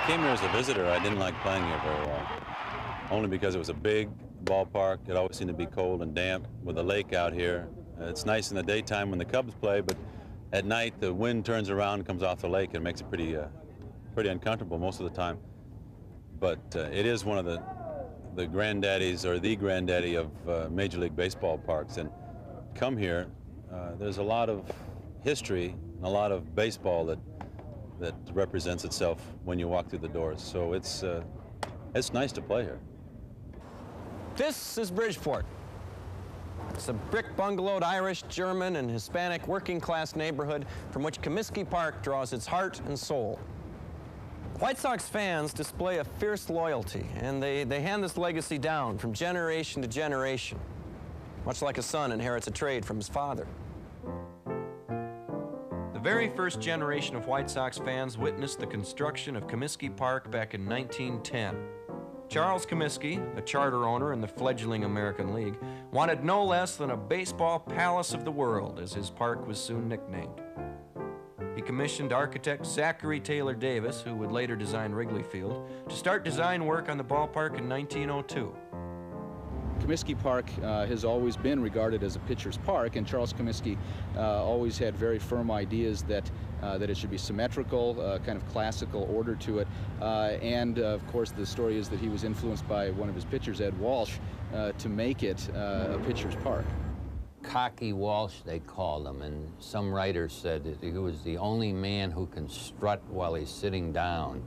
came here as a visitor, I didn't like playing here very well, only because it was a big ballpark. It always seemed to be cold and damp with a lake out here. It's nice in the daytime when the Cubs play, but at night the wind turns around and comes off the lake and makes it pretty uncomfortable most of the time. But it is one of the granddaddies, or the granddaddy of Major League Baseball parks. And come here, there's a lot of history and a lot of baseball that represents itself when you walk through the doors. So it's nice to play here. This is Bridgeport. It's a brick bungalowed Irish, German, and Hispanic working-class neighborhood from which Comiskey Park draws its heart and soul. White Sox fans display a fierce loyalty, and they hand this legacy down from generation to generation, much like a son inherits a trade from his father. The very first generation of White Sox fans witnessed the construction of Comiskey Park back in 1910. Charles Comiskey, a charter owner in the fledgling American League, wanted no less than a baseball palace of the world, as his park was soon nicknamed. He commissioned architect Zachary Taylor Davis, who would later design Wrigley Field, to start design work on the ballpark in 1902. Comiskey Park has always been regarded as a pitcher's park, and Charles Comiskey always had very firm ideas that it should be symmetrical, kind of classical order to it. And of course, the story is that he was influenced by one of his pitchers, Ed Walsh, to make it a pitcher's park. Cocky Walsh, they called him, and some writers said that he was the only man who can strut while he's sitting down.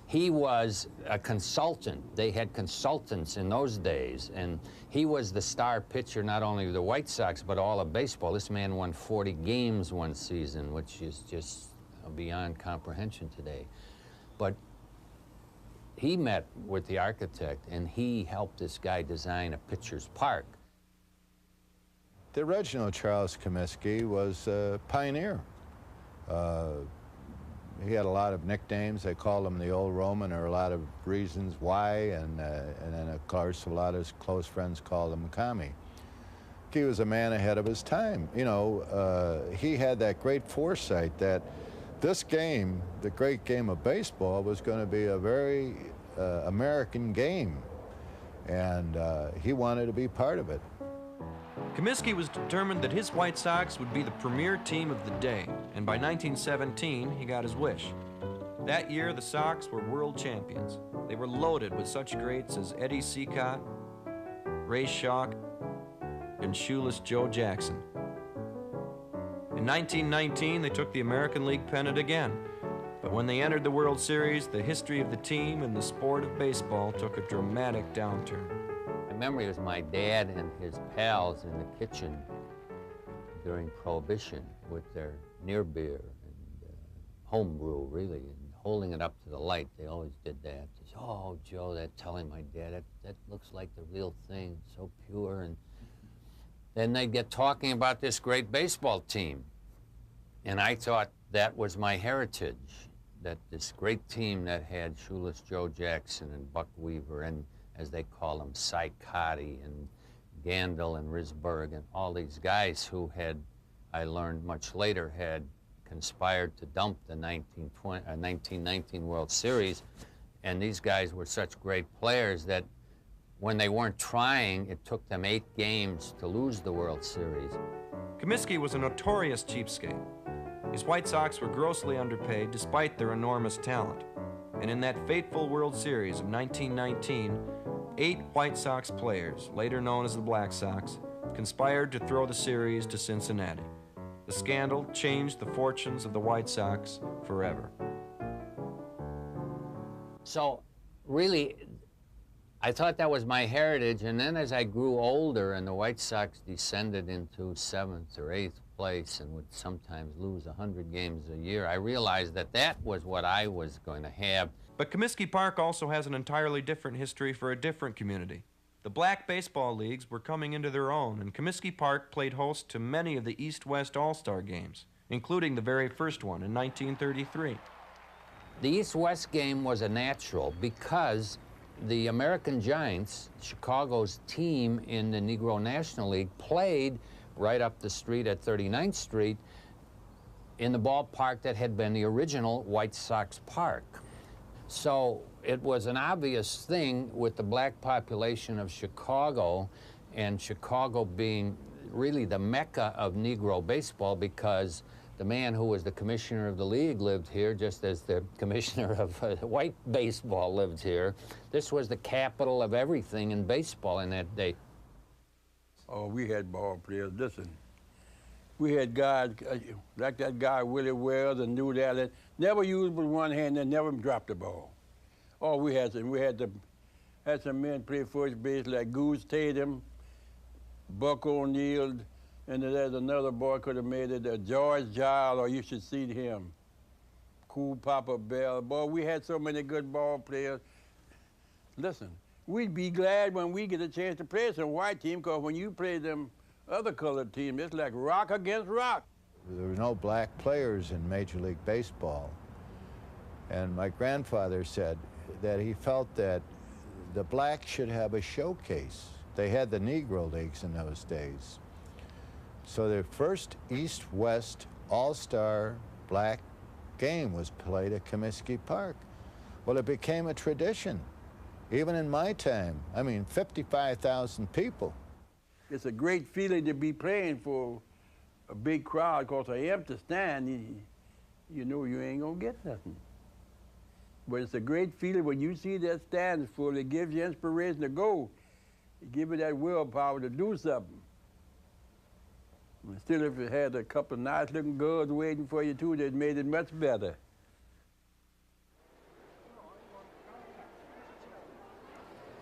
He was a consultant. They had consultants in those days, and he was the star pitcher not only of the White Sox, but all of baseball. This man won 40 games one season, which is just beyond comprehension today. But he met with the architect, and he helped this guy design a pitcher's park. The original Charles Comiskey was a pioneer. He had a lot of nicknames. They called him the Old Roman. There are a lot of reasons why, and then of course a lot of his close friends called him Commie. He was a man ahead of his time. You know, he had that great foresight that this game, the great game of baseball, was going to be a very American game, and he wanted to be part of it. Comiskey was determined that his White Sox would be the premier team of the day, and by 1917, he got his wish. That year, the Sox were world champions. They were loaded with such greats as Eddie Seacott, Ray Schalk, and shoeless Joe Jackson. In 1919, they took the American League pennant again, but when they entered the World Series, the history of the team and the sport of baseball took a dramatic downturn. My memory was my dad and his pals in the kitchen during Prohibition with their near beer and home brew, really, and holding it up to the light. They always did that. They said, "Oh, Joe," they'd telling my dad, that looks like the real thing, so pure. And then they'd get talking about this great baseball team. And I thought that was my heritage, that this great team that had shoeless Joe Jackson and Buck Weaver and, as they call them, Cy Cotty and Gandil and Risberg and all these guys who had, I learned much later, had conspired to dump the 1919 World Series. And these guys were such great players that when they weren't trying, it took them 8 games to lose the World Series. Comiskey was a notorious cheapskate. His White Sox were grossly underpaid despite their enormous talent. And in that fateful World Series of 1919, 8 White Sox players, later known as the Black Sox, conspired to throw the series to Cincinnati. The scandal changed the fortunes of the White Sox forever. So, really, I thought that was my heritage, and then as I grew older and the White Sox descended into 7th or 8th place and would sometimes lose 100 games a year, I realized that that was what I was going to have. But Comiskey Park also has an entirely different history for a different community. The black baseball leagues were coming into their own, and Comiskey Park played host to many of the East-West All-Star games, including the very first one in 1933. The East-West game was a natural because the American Giants, Chicago's team in the Negro National League, played right up the street at 39th Street in the ballpark that had been the original White Sox Park. So it was an obvious thing with the black population of Chicago, and Chicago being really the mecca of Negro baseball, because the man who was the commissioner of the league lived here, just as the commissioner of white baseball lived here. This was the capital of everything in baseball in that day. Oh, we had ball players. Listen, we had guys like that guy Willie Wells and Newt Allen, never used with one hand and never dropped the ball. Oh, we had some men play first base like Goose Tatum, Buck O'Neill, and there's another boy could have made it, George Giles, or you should see him. Cool Papa Bell. Boy, we had so many good ball players. Listen, we'd be glad when we get a chance to play some white team, because when you play them other colored teams, it's like rock against rock. There were no black players in Major League Baseball. And my grandfather said that he felt that the blacks should have a showcase. They had the Negro Leagues in those days. So the first East-West All-Star black game was played at Comiskey Park. Well, it became a tradition. Even in my time, I mean, 55,000 people. It's a great feeling to be playing for a big crowd, because an empty stand, you know you ain't gonna get nothing. But it's a great feeling when you see that stand full. It gives you inspiration to go. It gives you that willpower to do something. And still, if it had a couple of nice-looking girls waiting for you, too, that made it much better.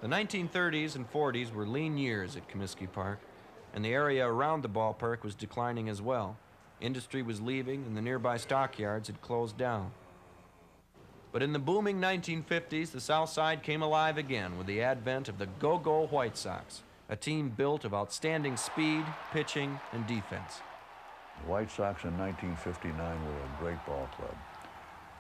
The 1930s and 40s were lean years at Comiskey Park, and the area around the ballpark was declining as well. Industry was leaving, and the nearby stockyards had closed down. But in the booming 1950s, the South Side came alive again with the advent of the Go-Go White Sox, a team built of outstanding speed, pitching, and defense. The White Sox in 1959 were a great ball club.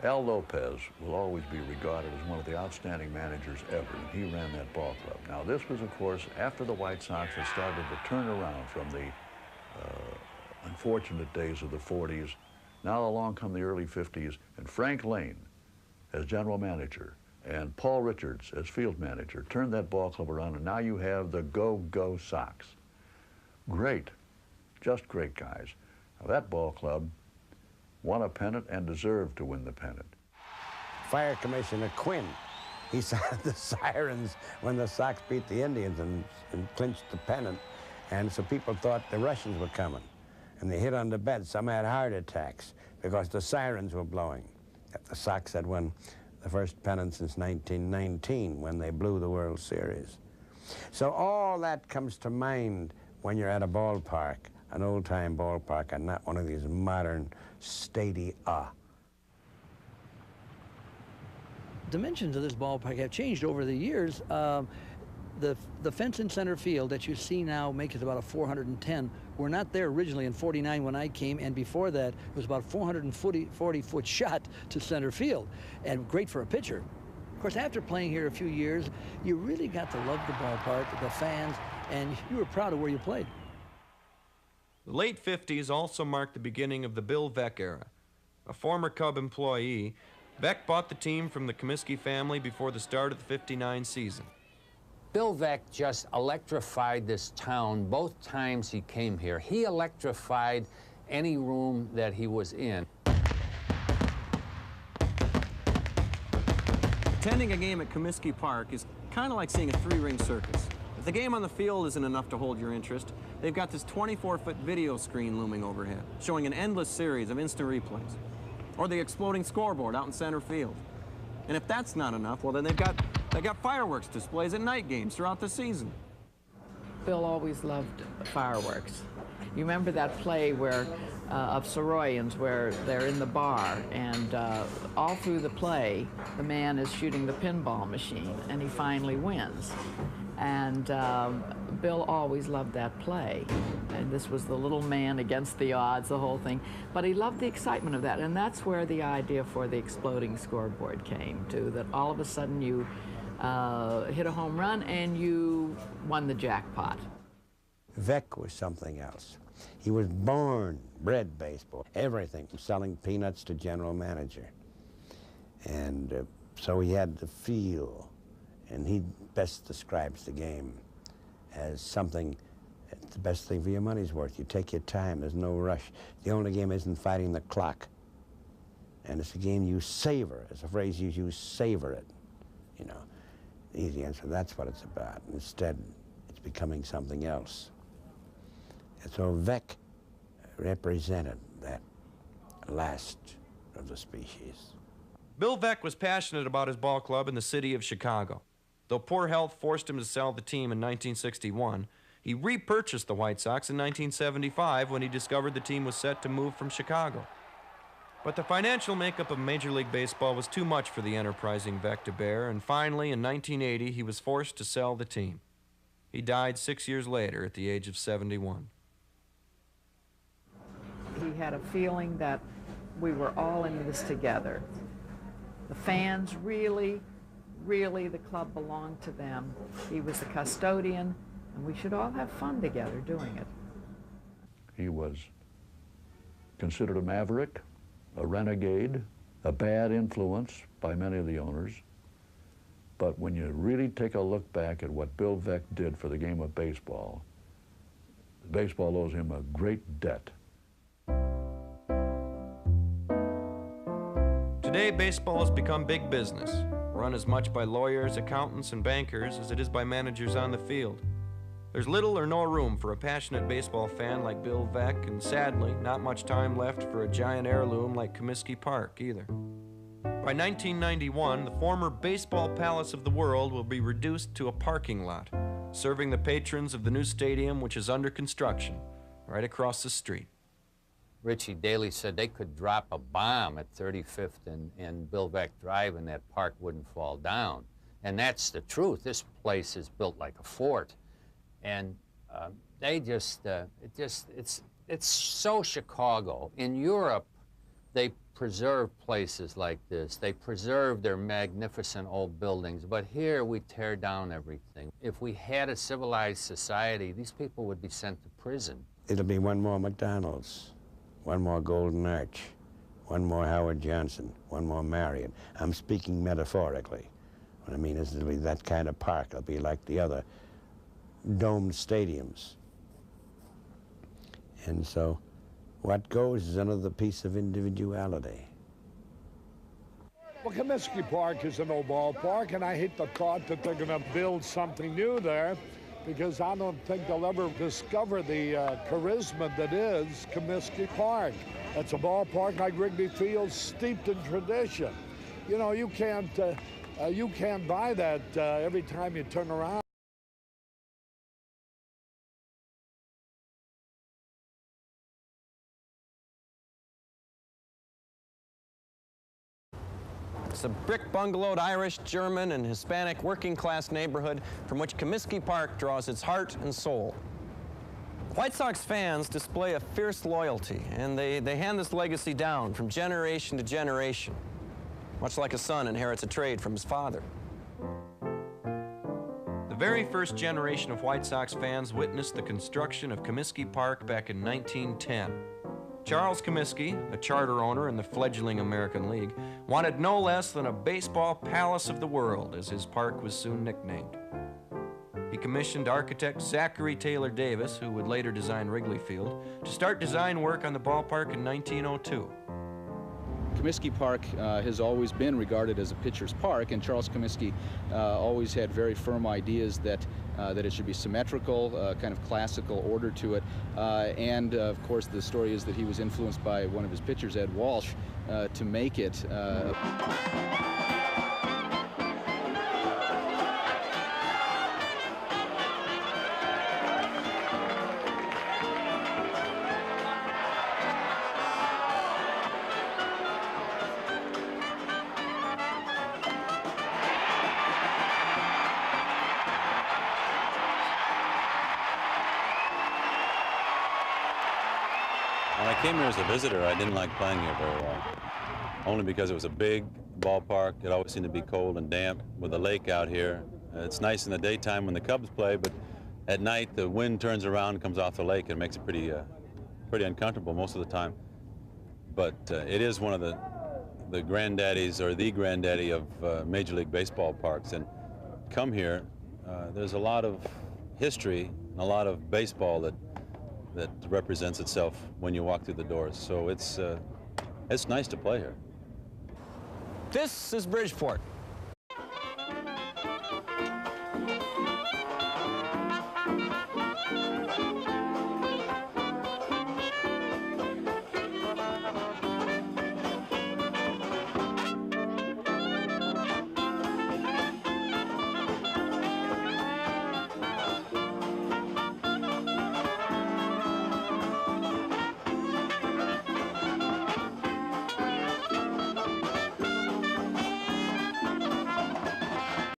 Al Lopez will always be regarded as one of the outstanding managers ever, and he ran that ball club. Now, this was, of course, after the White Sox had started to turn around from the unfortunate days of the 40s. Now along come the early 50s, and Frank Lane as general manager and Paul Richards as field manager turned that ball club around, and now you have the Go-Go Sox. Great, just great guys. Now, that ball club won a pennant and deserved to win the pennant. Fire Commissioner Quinn, he sounded the sirens when the Sox beat the Indians and clinched the pennant, and so people thought the Russians were coming, and they hit on the bed. Some had heart attacks because the sirens were blowing. The Sox had won the first pennant since 1919 when they blew the World Series. So all that comes to mind when you're at a ballpark, an old-time ballpark, and not one of these modern stadia. Dimensions of this ballpark have changed over the years. The fence in center field that you see now makes it about a 410. Were not there originally in 49 when I came, and before that, it was about 440-foot shot to center field, and great for a pitcher. Of course, after playing here a few years, you really got to love the ballpark, the fans, and you were proud of where you played. The late 50s also marked the beginning of the Bill Veeck era. A former Cub employee, Veeck bought the team from the Comiskey family before the start of the '59 season. Bill Veeck just electrified this town both times he came here. He electrified any room that he was in. Attending a game at Comiskey Park is kind of like seeing a three-ring circus. If the game on the field isn't enough to hold your interest, they've got this 24-foot video screen looming overhead, showing an endless series of instant replays. Or the exploding scoreboard out in center field. And if that's not enough, well, then they've got fireworks displays at night games throughout the season. Bill always loved fireworks. You remember that play where, of Soroyans, where they're in the bar, and all through the play, the man is shooting the pinball machine, and he finally wins. And Bill always loved that play. And this was the little man against the odds, the whole thing. But he loved the excitement of that, and that's where the idea for the exploding scoreboard came, too, that all of a sudden you hit a home run and you won the jackpot. Veeck was something else. He was bred baseball, everything from selling peanuts to general manager. And So he had the feel, and he best describes the game as something, it's the best thing for your money's worth. You take your time, there's no rush. The only game isn't fighting the clock. And it's a game you savor. It's a phrase you use, savor it. You know, the easy answer, that's what it's about. Instead, it's becoming something else. And so Veeck represented that last of the species. Bill Veeck was passionate about his ball club in the city of Chicago. Though poor health forced him to sell the team in 1961, he repurchased the White Sox in 1975 when he discovered the team was set to move from Chicago. But the financial makeup of Major League Baseball was too much for the enterprising Veeck to bear, and finally, in 1980, he was forced to sell the team. He died 6 years later at the age of 71. He had a feeling that we were all in this together. The fans really, the club belonged to them. He was the custodian, and we should all have fun together doing it. He was considered a maverick, a renegade, a bad influence by many of the owners. But when you really take a look back at what Bill Veeck did for the game of baseball, baseball owes him a great debt. Today, baseball has become big business, run as much by lawyers, accountants, and bankers as it is by managers on the field. There's little or no room for a passionate baseball fan like Bill Veeck, and sadly, not much time left for a giant heirloom like Comiskey Park either. By 1991, the former baseball palace of the world will be reduced to a parking lot, serving the patrons of the new stadium, which is under construction, right across the street. Richie Daley said they could drop a bomb at 35th and Bill Veeck Drive and that park wouldn't fall down. And that's the truth. This place is built like a fort. And it's so Chicago. In Europe, they preserve places like this. They preserve their magnificent old buildings. But here, we tear down everything. If we had a civilized society, these people would be sent to prison. It'll be one more McDonald's, one more Golden Arch, one more Howard Johnson, one more Marriott. I'm speaking metaphorically. What I mean is it'll be that kind of park. It'll be like the other domed stadiums. And so what goes is another piece of individuality. Well, Comiskey Park is an old ballpark, and I hate the thought that they're going to build something new there, because I don't think they'll ever discover the charisma that is Comiskey Park. It's a ballpark like Wrigley Field, steeped in tradition. You know, you can't buy that every time you turn around. It's a brick-bungalowed Irish, German, and Hispanic working-class neighborhood from which Comiskey Park draws its heart and soul. White Sox fans display a fierce loyalty, and they hand this legacy down from generation to generation, much like a son inherits a trade from his father. The very first generation of White Sox fans witnessed the construction of Comiskey Park back in 1910. Charles Comiskey, a charter owner in the fledgling American League, wanted no less than a baseball palace of the world, as his park was soon nicknamed. He commissioned architect Zachary Taylor Davis, who would later design Wrigley Field, to start design work on the ballpark in 1902. Comiskey Park has always been regarded as a pitcher's park, and Charles Comiskey always had very firm ideas that it should be symmetrical, kind of classical order to it. And of course, the story is that he was influenced by one of his pitchers, Ed Walsh, to make it. When I came here as a visitor, I didn't like playing here very well, only because it was a big ballpark. It always seemed to be cold and damp with a lake out here. It's nice in the daytime when the Cubs play, but at night the wind turns around and comes off the lake and makes it pretty uncomfortable most of the time. But it is one of the the granddaddies or the granddaddy of Major League Baseball parks. And come here, there's a lot of history and a lot of baseball that represents itself when you walk through the doors. So it's nice to play here. This is Bridgeport.